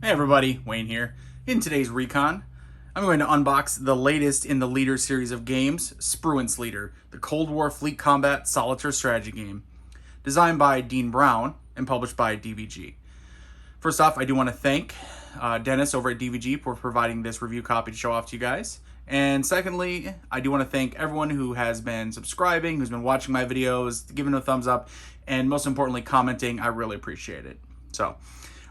Hey everybody, Wayne here. In today's Recon, I'm going to unbox the latest in the Leader series of games, Spruance Leader, the Cold War Fleet Combat Solitaire strategy game. Designed by Dean Brown and published by DVG. First off, I do want to thank Dennis over at DVG for providing this review copy to show off to you guys. And secondly, I do want to thank everyone who has been subscribing, who's been watching my videos, giving a thumbs up, and most importantly, commenting. I really appreciate it. So,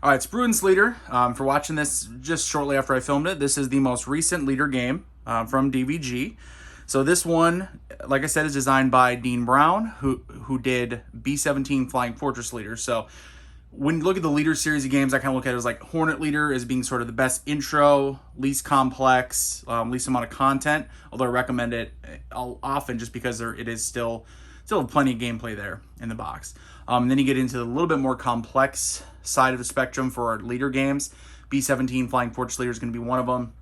all right, Spruance Leader, for watching this just shortly after I filmed it. This is the most recent Leader game from DVG. So this one, like I said, is designed by Dean Brown, who did B-17 Flying Fortress Leader. So when you look at the Leader series of games, I kind of look at it as like Hornet Leader as being sort of the best intro, least complex, least amount of content. Although I recommend it often just because it is still plenty of gameplay there in the box. And then you get into the little bit more complex side of the spectrum for our Leader games. B-17 Flying Fortress Leader is going to be one of them.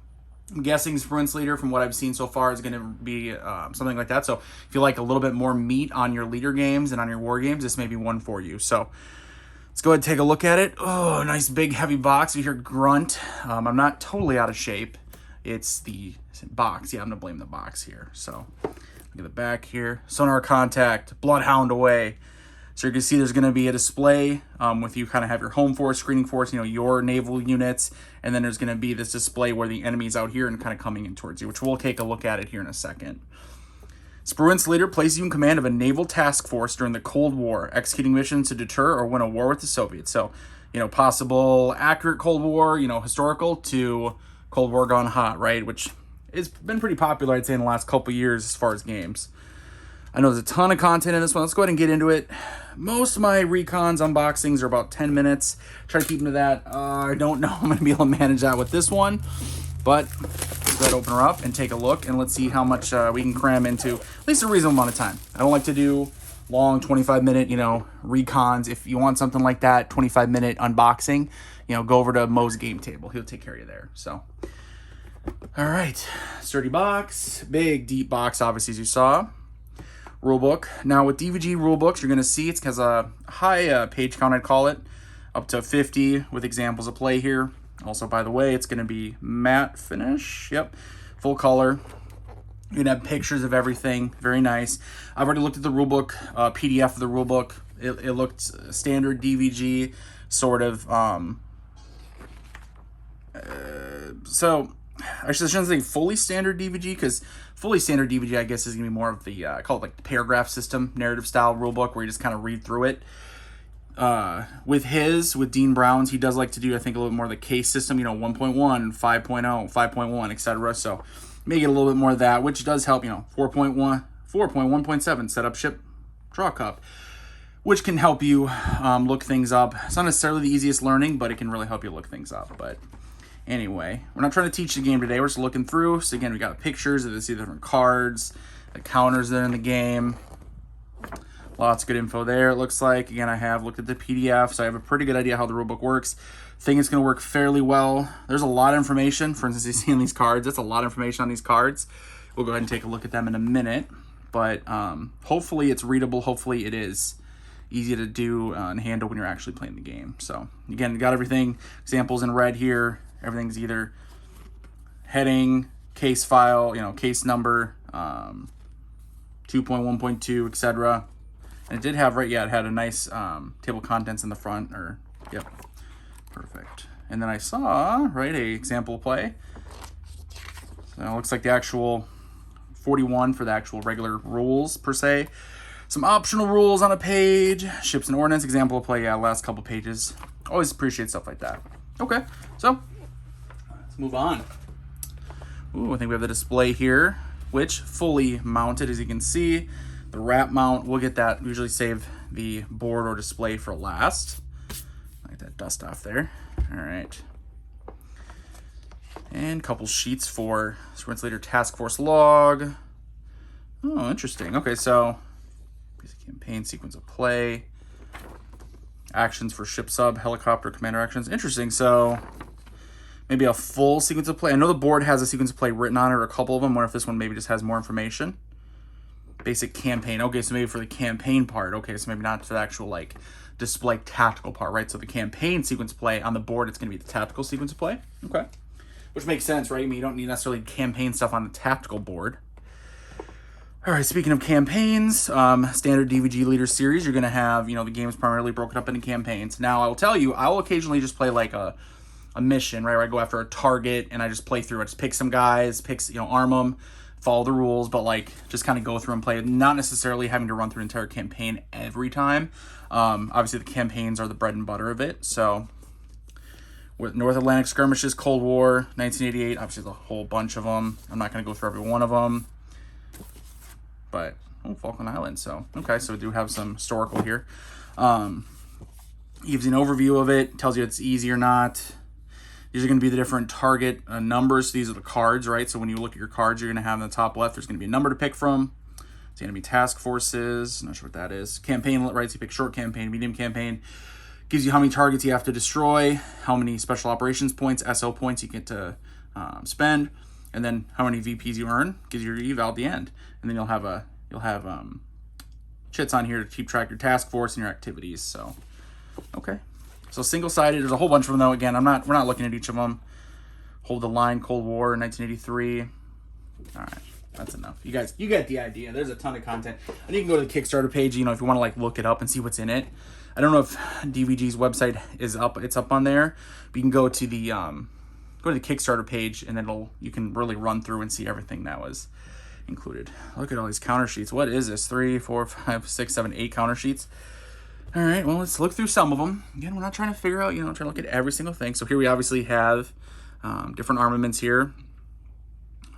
I'm guessing Spruance Leader, from what I've seen so far, is going to be something like that. So if you like a little bit more meat on your Leader games and on your war games, this may be one for you. So let's go ahead and take a look at it. Oh, nice big heavy box. You hear grunt. I'm not totally out of shape. It's the box. Yeah, I'm going to blame the box here. So look at the back here. Sonar contact. Bloodhound away. So you can see there's going to be a display with you kind of have your home force, screening force, your naval units. And then there's going to be this display where the enemy's out here and kind of coming in towards you, which we'll take a look at it here in a second. Spruance Leader places you in command of a naval task force during the Cold War, executing missions to deter or win a war with the Soviets. So, possible accurate Cold War, historical, to Cold War gone hot, right? Which has been pretty popular, I'd say, in the last couple years as far as games. I know there's a ton of content in this one. Let's go ahead and get into it. Most of my Recons unboxings are about 10 minutes. Try to keep them to that. I don't know I'm going to be able to manage that with this one. But let's go ahead and open her up and take a look. And let's see how much we can cram into at least a reasonable amount of time. I don't like to do long 25-minute, Recons. If you want something like that, 25-minute unboxing, go over to Mo's game table. He'll take care of you there. So, all right. Sturdy box. Big, deep box, obviously, as you saw. Rulebook. Now with DVG rulebooks, you're going to see it has a high page count, I'd call it, up to 50 with examples of play here. Also, by the way, it's going to be matte finish. Yep, full color. You're going to have pictures of everything. Very nice. I've already looked at the rulebook, PDF of the rulebook. It looked standard DVG, sort of. So I shouldn't say fully standard DVG, because fully standard DVG, I guess, is going to be more of the, I call it like the paragraph system, narrative style rulebook, where you just kind of read through it. With Dean Brown's, he does like to do, I think, a little bit more of the case system, 1.1, 5.0, 5.1, etc. So may get a little bit more of that, which does help, 4.1, 4.1.7, set up ship, draw cup, which can help you look things up. It's not necessarily the easiest learning, but it can really help you look things up. But anyway, we're not trying to teach the game today. We're just looking through. So again, we got pictures of the different cards, the counters that are in the game. Lots of good info there, it looks like. Again, I have looked at the PDF, so I have a pretty good idea how the rulebook works. I think it's going to work fairly well. There's a lot of information. For instance, you see on these cards, that's a lot of information on these cards. We'll go ahead and take a look at them in a minute. But hopefully it's readable. Hopefully it is easy to do and handle when you're actually playing the game. So again, we got everything. Examples in red here. Everything's either heading, case file, case number, 2.1.2, etc. And it did have, it had a nice table of contents in the front, yep, perfect. And then I saw, a example play. So it looks like the actual 41 for the actual regular rules, per se. Some optional rules on a page, ships and ordnance, example of play, last couple pages. Always appreciate stuff like that. Okay, so let's move on. Ooh, I think we have the display here, which fully mounted, as you can see. The wrap mount, we'll get that. Usually save the board or display for last. Get that dust off there. All right. And a couple sheets for Spruance Leader Task Force Log. Oh, interesting. Okay, so basic campaign, sequence of play, actions for ship sub, helicopter, commander actions. Interesting. So maybe a full sequence of play. I know the board has a sequence of play written on it, or a couple of them. I wonder if this one maybe just has more information. Basic campaign. Okay, so maybe for the campaign part. Okay, so maybe not for the actual, like, display tactical part, right? So the campaign sequence play on the board, it's going to be the tactical sequence play. Okay. Which makes sense, right? I mean, you don't need necessarily campaign stuff on the tactical board. All right, speaking of campaigns, standard DVG Leader series, you're going to have, you know, the game's primarily broken up into campaigns. Now, I will tell you, I will occasionally just play, like, a mission, right, where I go after a target, and I just play through it. Just pick some guys, you know, arm them, follow the rules, but, like, just kind of go through and play it, not necessarily having to run through an entire campaign every time. Obviously, the campaigns are the bread and butter of it, so with North Atlantic Skirmishes, Cold War, 1988, obviously there's a whole bunch of them. I'm not going to go through every one of them. But, oh, Falkland Islands. So, okay, so we do have some historical here. Gives you an overview of it, tells you it's easy or not. These are going to be the different target numbers. These are the cards, right? So when you look at your cards, you're going to have in the top left, there's going to be a number to pick from. It's going to be task forces. I'm not sure what that is. Campaign, right? So you pick short campaign, medium campaign. Gives you how many targets you have to destroy, how many special operations points, SO points you get to spend, and then how many VPs you earn. Gives you your eval at the end, and then you'll have chits on here to keep track of your task force and your activities. So, okay. So single-sided. There's a whole bunch of them though. Again, we're not looking at each of them. Hold the Line, Cold War, 1983. All right. That's enough. You guys, you get the idea. There's a ton of content. And you can go to the Kickstarter page, you know, if you want to, like, look it up and see what's in it. I don't know if DVG's website is up. It's up on there. But you can go to the Kickstarter page, and you can really run through and see everything that was included. Look at all these counter sheets. What is this? 3, 4, 5, 6, 7, 8 counter sheets. All right, well, let's look through some of them. Again, we're not trying to figure out, trying to look at every single thing. So here we obviously have different armaments here.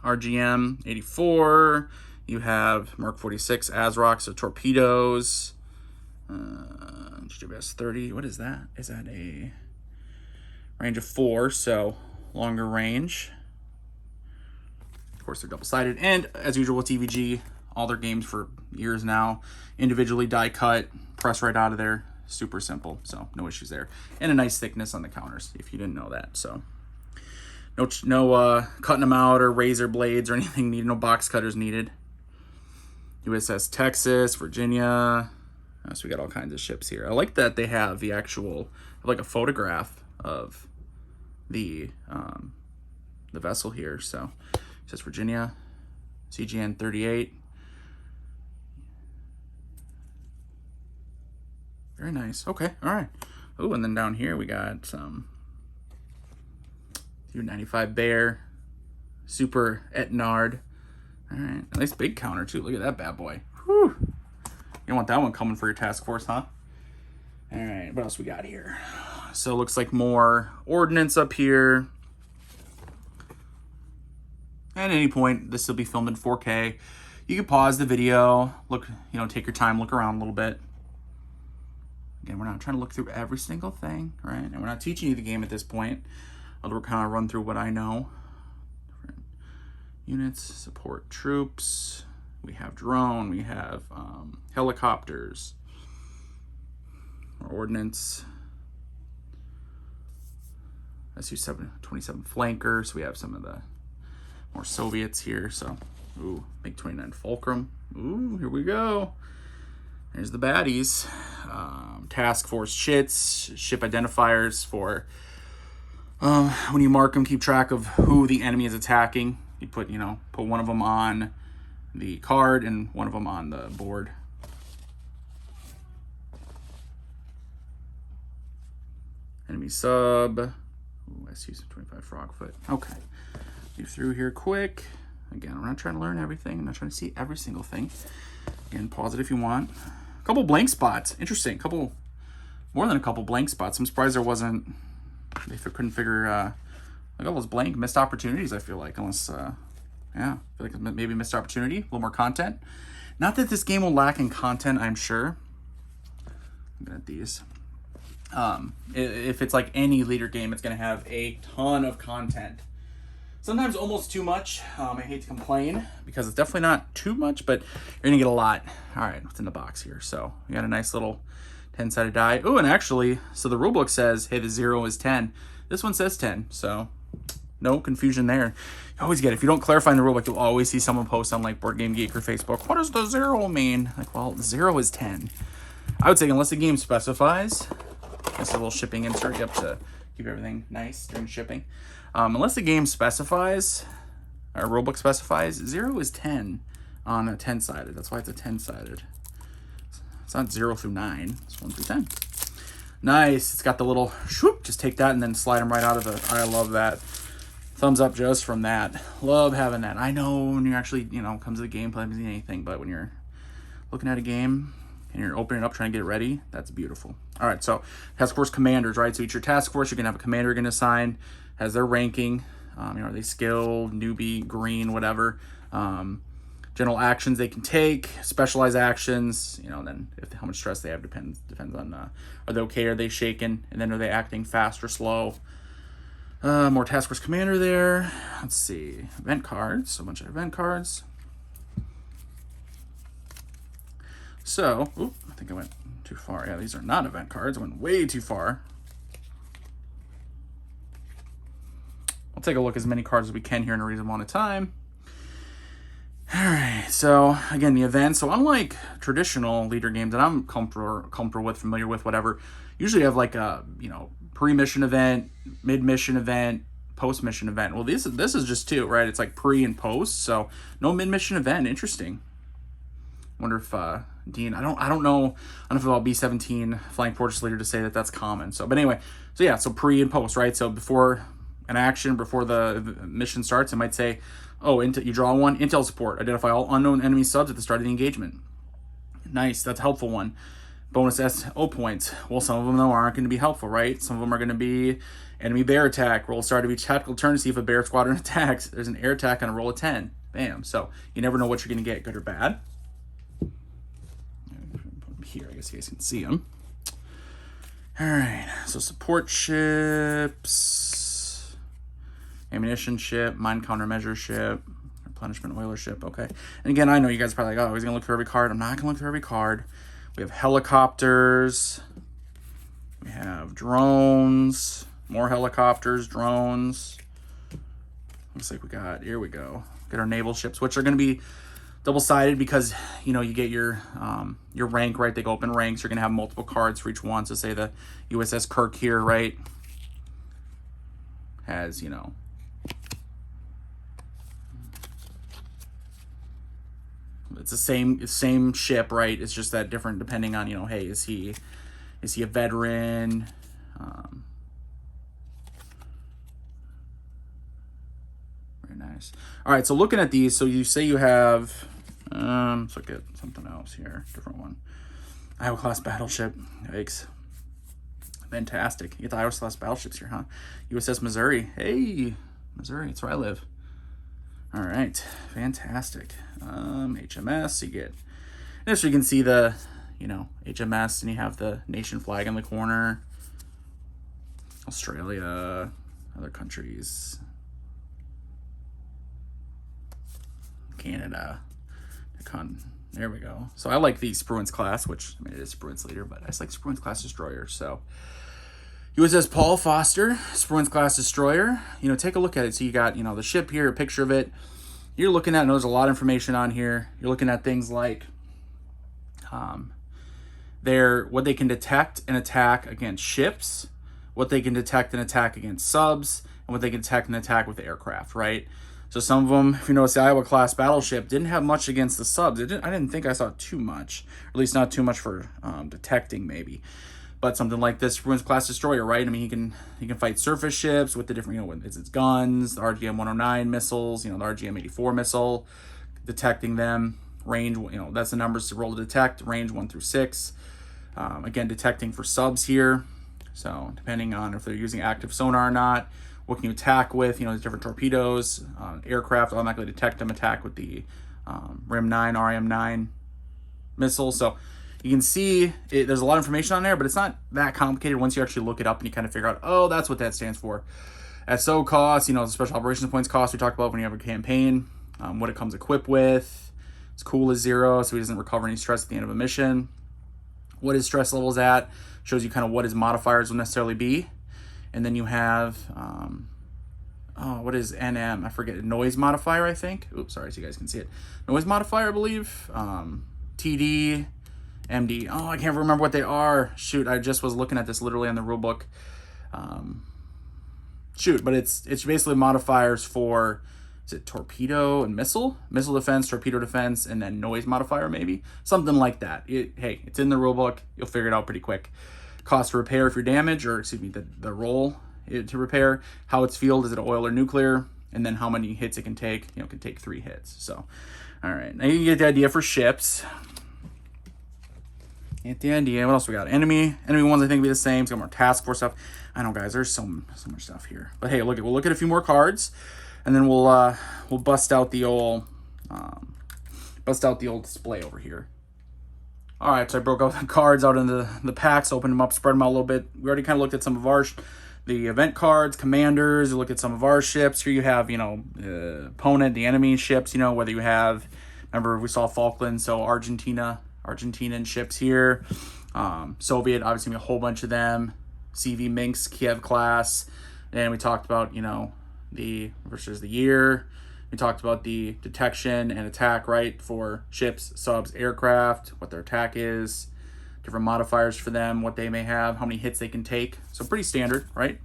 RGM 84. You have Mark 46 ASROC, so torpedoes. GWS 30. What is that? Is that a range of 4? So longer range. Of course, they're double-sided. And as usual with TVG, all their games for years now, individually die cut, press right out of there. Super simple, so no issues there. And a nice thickness on the counters, if you didn't know that. So no cutting them out or razor blades or anything needed. No box cutters needed. USS Texas, Virginia. So we got all kinds of ships here. I like that they have the actual, like, a photograph of the vessel here. So it says Virginia, CGN 38. Very nice. Okay, all right. Oh, and then down here we got some U-95 Bear, Super Etnard. All right, a nice big counter too. Look at that bad boy. Whew. You don't want that one coming for your task force, huh? All right, what else we got here? So it looks like more ordnance up here. At any point, this will be filmed in 4K. You can pause the video, look, take your time, look around a little bit. Again, we're not trying to look through every single thing, right? And we're not teaching you the game at this point. I'll kind of run through what I know. Different units, support troops. We have drone. We have helicopters. Ordnance. Su-27 flanker. So we have some of the more Soviets here. So, ooh, MiG-29 Fulcrum. Ooh, here we go. There's the baddies. Task force chits, ship identifiers for when you mark them, keep track of who the enemy is attacking. You put one of them on the card and one of them on the board. Enemy sub. Ooh, Su-25 Frogfoot. Okay. Get through here quick. Again, we're not trying to learn everything. I'm not trying to see every single thing. Again, pause it if you want. A couple blank spots. Interesting. More than a couple blank spots. I'm surprised there wasn't. They couldn't figure. Like all those blank missed opportunities. I feel like, unless, yeah, I feel like maybe missed opportunity. A little more content. Not that this game will lack in content. I'm sure. Looking at these. If it's like any leader game, it's going to have a ton of content. Sometimes almost too much. I hate to complain because it's definitely not too much, but you're going to get a lot. All right, what's in the box here? So we got a nice little 10-sided die. Oh, and actually, so the rulebook says, hey, the 0 is 10. This one says 10, so No confusion there. You always get it. If you don't clarify in the rulebook, you'll always see someone post on like Board Game Geek or Facebook, what does the 0 mean? Like, well, 0 is 10. I would say unless the game specifies, that's a little shipping insert. Yep, to keep everything nice during shipping. Unless the game specifies, or rulebook specifies, 0 is 10 on a 10-sided. That's why it's a 10-sided. It's not 0 through 9. It's 1 through 10. Nice. It's got the little swoop. Just take that and then slide them right out of the... I love that. Thumbs up just from that. Love having that. I know when you're actually, you know, comes to the gameplay, doesn't mean anything, but when you're looking at a game and you're opening it up, trying to get it ready, that's beautiful. All right, so task force commanders, right? So each your task force, you're going to have a commander you're going to assign, has their ranking. You know, are they skilled, newbie, green, whatever. General actions they can take, specialized actions, you know, then how much stress they have depends on, are they okay, are they shaken, and then are they acting fast or slow. More task force commander there. Let's see, event cards, a bunch of event cards. So, I think I went too far. Yeah, these are not event cards. I went way too far. We'll take a look at as many cards as we can here in a reasonable amount of time. All right, so again, the event. So unlike traditional leader games that I'm comfortable with, familiar with, whatever, usually you have like a, you know, pre-mission event, mid-mission event, post-mission event. Well, this is just two, right? It's like pre and post, so no mid-mission event. Interesting. Wonder if Dean, I don't know enough about B-17 Flying Fortress Leader to say that that's common. So, but anyway, so yeah, so pre and post, right? So before an action, before the mission starts, it might say, oh, you draw one, intel support, identify all unknown enemy subs at the start of the engagement. Nice, that's a helpful one. Bonus SO points. Well, some of them, though, aren't going to be helpful, right? Some of them are going to be enemy bear attack. Roll start of each tactical turn to see if a bear squadron attacks. There's an air attack on a roll of 10. Bam. So you never know what you're going to get, good or bad. Here, I guess you guys can see them. All right, so support ships, ammunition ship, mine countermeasure ship, replenishment oiler ship, okay. And again, I know you guys are probably like, oh, he's going to look through every card. I'm not going to look through every card. We have helicopters, we have drones, more helicopters, drones. Looks like we got, here we go. Get our naval ships, which are going to be double-sided because, you know, you get your rank, right? They go up in ranks. You're going to have multiple cards for each one. So say the USS Kirk here, right, has, you know, it's the same ship, right? It's just that different depending on, you know, hey, is he a veteran? Very nice. All right, so looking at these, so you say you have, let's look at something else here, different one. Iowa class battleship. Yikes. Fantastic. You get the Iowa class battleships here, huh? USS Missouri. Hey, Missouri, that's where I live. All right, fantastic. HMS, you get, and so you can see the, you know, HMS, and you have the nation flag in the corner. Australia, other countries. Canada. Recon. There we go. So I like the Spruance class, which, I mean, it is Spruance Leader, but I just like Spruance class destroyers. So USS Paul Foster, Spruance class destroyer. You know, take a look at it. So you got, you know, the ship here, a picture of it. You're looking at, and there's a lot of information on here. You're looking at things like what they can detect and attack against ships, what they can detect and attack against subs, and what they can detect and attack with aircraft, right? So some of them, if you notice, the Iowa class battleship didn't have much against the subs. I didn't think I saw too much, or at least not too much for detecting maybe. But something like this, Spruance class destroyer, right? I mean, he can fight surface ships with the different, you know, with its guns, the RGM-109 missiles, you know, the RGM-84 missile, detecting them, range, you know, that's the numbers to roll to detect, range 1 through 6. Again, detecting for subs here. So depending on if they're using active sonar or not, what can you attack with, you know, there's different torpedoes, aircraft automatically detect them, attack with the RIM-9, RM-9 missiles. So you can see there's a lot of information on there, but it's not that complicated once you actually look it up and you kind of figure out, oh, that's what that stands for. SO cost, you know, the special operations points cost we talked about when you have a campaign, what it comes equipped with. It's cool as 0, so he doesn't recover any stress at the end of a mission. What his stress level's at shows you kind of what his modifiers will necessarily be. And then you have oh, what is NM? I forget. Noise modifier, I think. Oops, sorry, so you guys can see it. Noise modifier, I believe. TD, MD. Oh, I can't remember what they are. Shoot, I just was looking at this literally on the rulebook. Shoot, but it's basically modifiers for, is it torpedo and missile defense, torpedo defense, and then noise modifier, maybe something like that. Hey, it's in the rulebook. You'll figure it out pretty quick. Cost to repair if you're damaged, or excuse me, the roll to repair. How it's fueled, is it oil or nuclear? And then how many hits it can take. It can take 3 hits. So, all right, now you get the idea for ships. Get the idea. What else we got? Enemy ones I think will be the same. It's got more task force stuff. I know, guys. There's so much stuff here. But hey, we'll look at a few more cards, and then we'll bust out the old display over here. All right, so I broke out the cards out into the packs, opened them up, spread them out a little bit. We already kind of looked at some of the event cards, commanders. You look at some of our ships. Here you have opponent, the enemy ships. Whether you have, remember we saw Falkland, so Argentinian ships here. Soviet, obviously a whole bunch of them. CV Minsk, Kiev class. And we talked about, the versus the year. We talked about the detection and attack, right, for ships, subs, aircraft, what their attack is, different modifiers for them, what they may have, how many hits they can take. So pretty standard, right?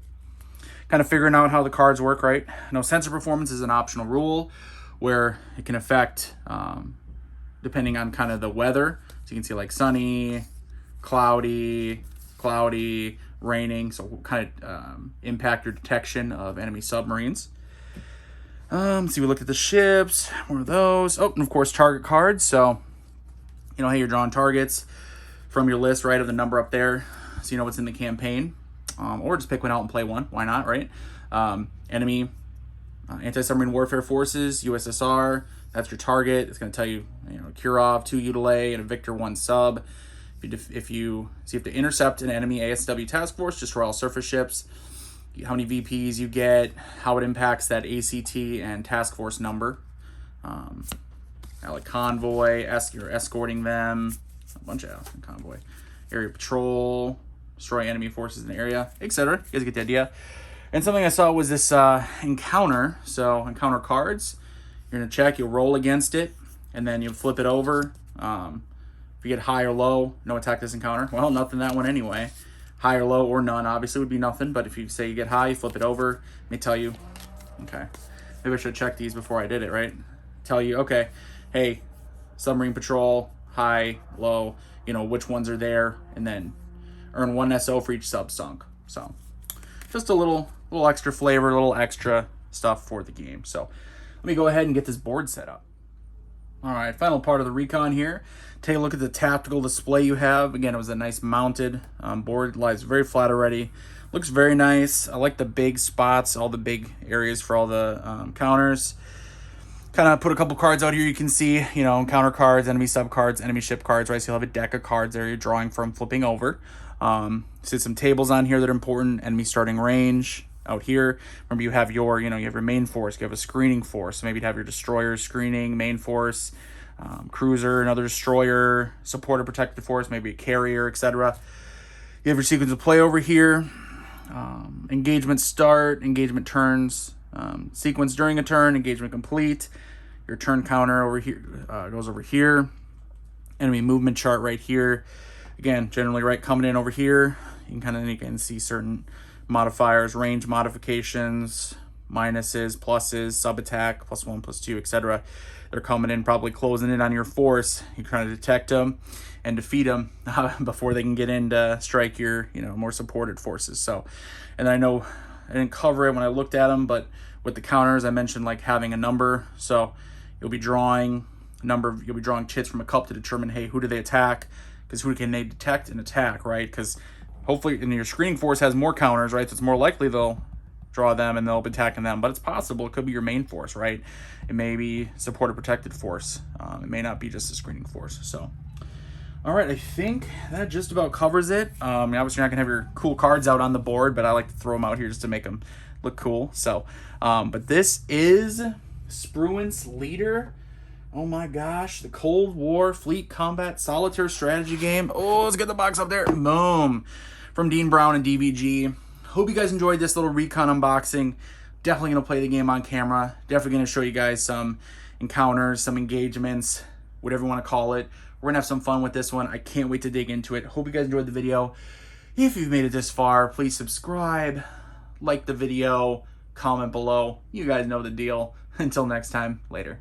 Kind of figuring out how the cards work, right? Sensor performance is an optional rule where it can affect, depending on kind of the weather. So you can see like sunny, cloudy, raining, so kind of impact your detection of enemy submarines. See, we looked at the ships, more of those. Oh, and of course, target cards. So, hey, you're drawing targets from your list, right, of the number up there, so you know what's in the campaign. Or just pick one out and play one. Why not, right? Enemy, anti-submarine warfare forces, USSR. That's your target. It's going to tell you, Kirov, 2 Utilay, and a Victor 1 sub. If you have to intercept an enemy ASW task force, destroy all surface ships, how many VPs you get, how it impacts that ACT and task force number. Like convoy, you're escorting them, a bunch of convoy, area patrol, destroy enemy forces in the area, etc. You guys get the idea. And something I saw was this encounter. So encounter cards, you're gonna check, you'll roll against it, and then you'll flip it over. If you get high or low, no attack this encounter. Well, nothing that one anyway. High or low or none obviously would be nothing, but if you say you get high, you flip it over. Let me tell you, okay, maybe I should check these before I did it, right? Tell you, okay, hey, submarine patrol, high, low, which ones are there, and then earn 1 SO for each sub sunk. So just a little extra flavor, a little extra stuff for the game. So let me go ahead and get this board set up. All right, final part of the recon here. Take a look at the tactical display you have. Again, it was a nice mounted board. Lies very flat already. Looks very nice. I like the big spots, all the big areas for all the counters. Kind of put a couple cards out here you can see, counter cards, enemy sub cards, enemy ship cards, right? So you'll have a deck of cards there you're drawing from, flipping over. See some tables on here that are important. Enemy starting range out here. Remember, you have your, you have your main force. You have a screening force. So maybe you'd have your destroyer screening, main force, cruiser, another destroyer, support or protected force, maybe a carrier, etc. You have your sequence of play over here. Engagement start, engagement turns, sequence during a turn, engagement complete. Your turn counter over here goes over here. Enemy movement chart right here. Again, generally right coming in over here. You can see certain modifiers, range modifications, minuses, pluses, sub attack, +1, +2, etc. They're coming in, probably closing in on your force. You're trying to detect them and defeat them before they can get in to strike your, more supported forces. So, and I know I didn't cover it when I looked at them, but with the counters, I mentioned like having a number. So you'll be drawing chits from a cup to determine, hey, who do they attack? Because who can they detect and attack, right? Because hopefully, your screening force has more counters, right? So it's more likely they'll draw them and they'll be attacking them. But it's possible it could be your main force, right? It may be support or protected force. It may not be just a screening force. So, all right, I think that just about covers it. Obviously, you're not gonna have your cool cards out on the board, but I like to throw them out here just to make them look cool. So, but this is Spruance Leader. Oh my gosh, the Cold War Fleet Combat Solitaire Strategy game. Oh, let's get the box up there. Boom. From Dean Brown and DVG. Hope you guys enjoyed this little recon unboxing. Definitely going to play the game on camera. Definitely going to show you guys some encounters, some engagements, whatever you want to call it. We're going to have some fun with this one. I can't wait to dig into it. Hope you guys enjoyed the video. If you've made it this far, please subscribe, like the video, comment below. You guys know the deal. Until next time, later.